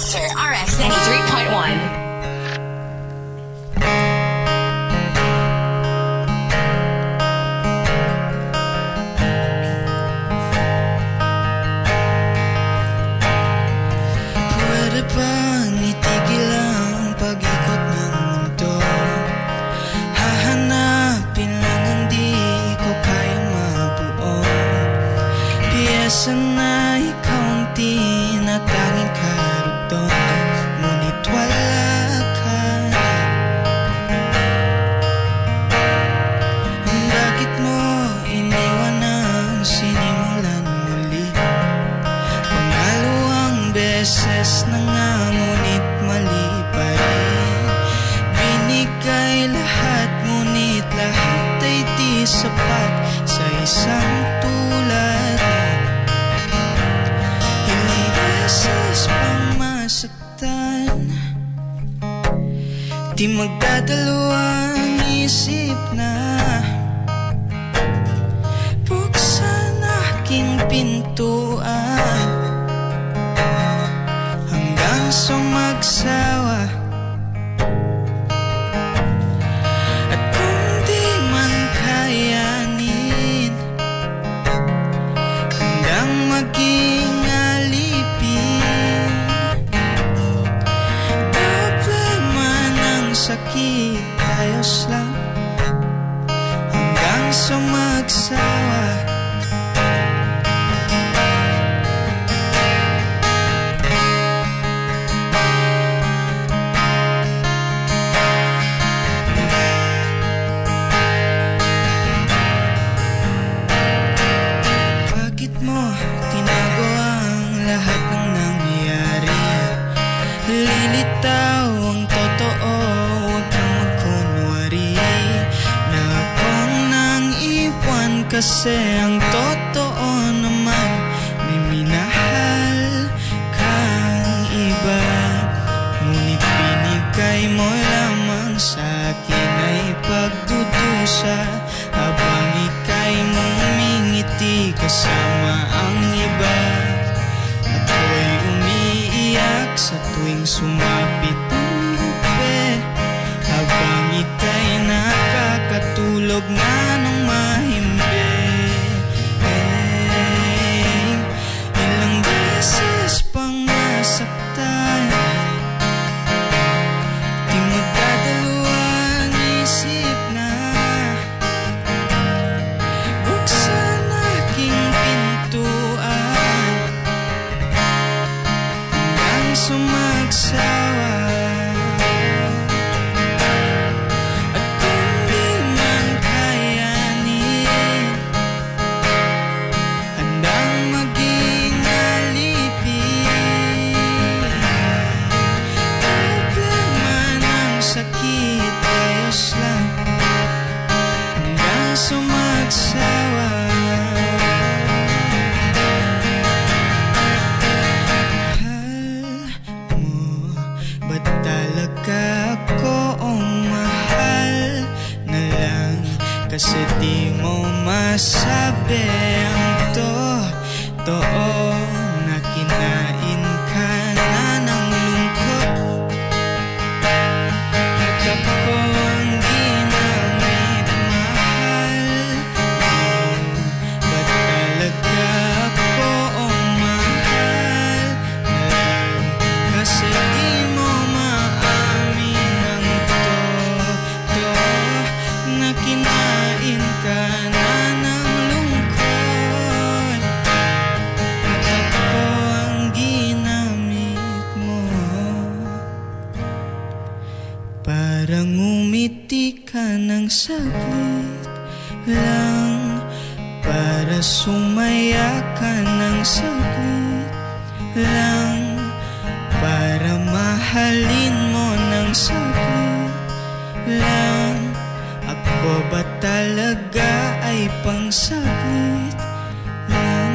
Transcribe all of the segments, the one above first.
Monster RX 93.1. Bang itigil ang pag-ikot ng mundo? Hahanapin lang hindi ko kaya mabuo. Piyesa na ikaw ang tinatanging karugtong, ngunit wala ka. Bakit mo iniwan ang sinimulan muli? Pangalawang beses na nga, ngunit mali pa rin. Binigay lahat, ngunit lahat ay di sapat sa isang tulad. Ilang beses pang masaktan, di magdadalawang isip na buksan aking pintuan hanggang sa magsawa. At kung di man kayanin, handang maging alipin. Problema ng sakit, ayos lang hanggang sa magsawa. Tinago ang lahat ng nangyari. Lilitaw ang totoo, huwag kang magkunwari na akong nang iwan, kasi ang totoo naman may minahal kang iba. Ngunit binigay mo lamang sa akin ay pagdudusa, habang ika'y ngumingiti kasama ang iba. Ako'y umiiyak sa tuwing sumapit ang gabi, habang ika'y nakakatulog na ng mahimbi. Ilang beses pang nasaktan, di magdadalawang isip na buksan aking pintuan hanggang sa magsawa. At kung di man kayanin, handang maging alipin. Problema ng sakit, ayos lang hanggang sa magsawa. Mahal mo ba talaga ako o mahal na lang? Kasi di mo masabi ang totoo na kinain ka na ng lungkot. At ako ang ginamit, mahal mo ba talaga ako o mahal na lang? Kasi di mo maamin ang totoo na kinain ka na ng lungkot. At ako ang ginamit mo. Parang umiti ka ng saglit lang, para sumaya ka ng saglit lang, para mahalin mo ng saglit lang. Ako ba talaga ay pang saglit lang?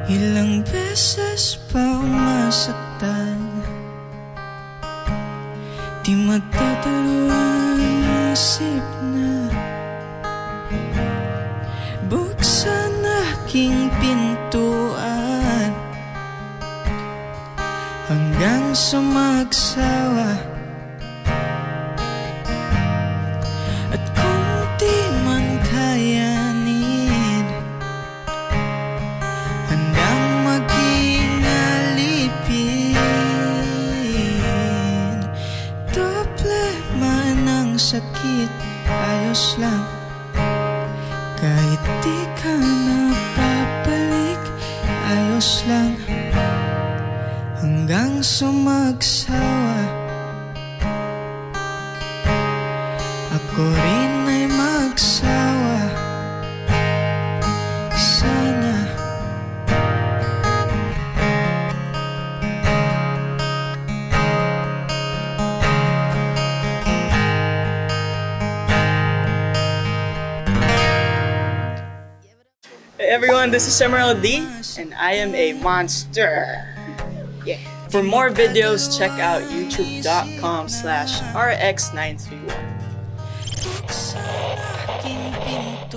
Ilang beses pa masaktan, di magdadalawang isip na buksan aking pintuan hanggang sa magsawa. At kung di man kayanin, handang maging alipin. Doble man ang sakit, ayos lang. Kahit di ka na babalik, ayos lang. Hanggang sa magsawa, ako rin ay magsawa. Sana. Hey everyone, this is Emerald D, and I am a monster. Yeah. For more videos, check out youtube.com/rx931. Buksan aking pinto.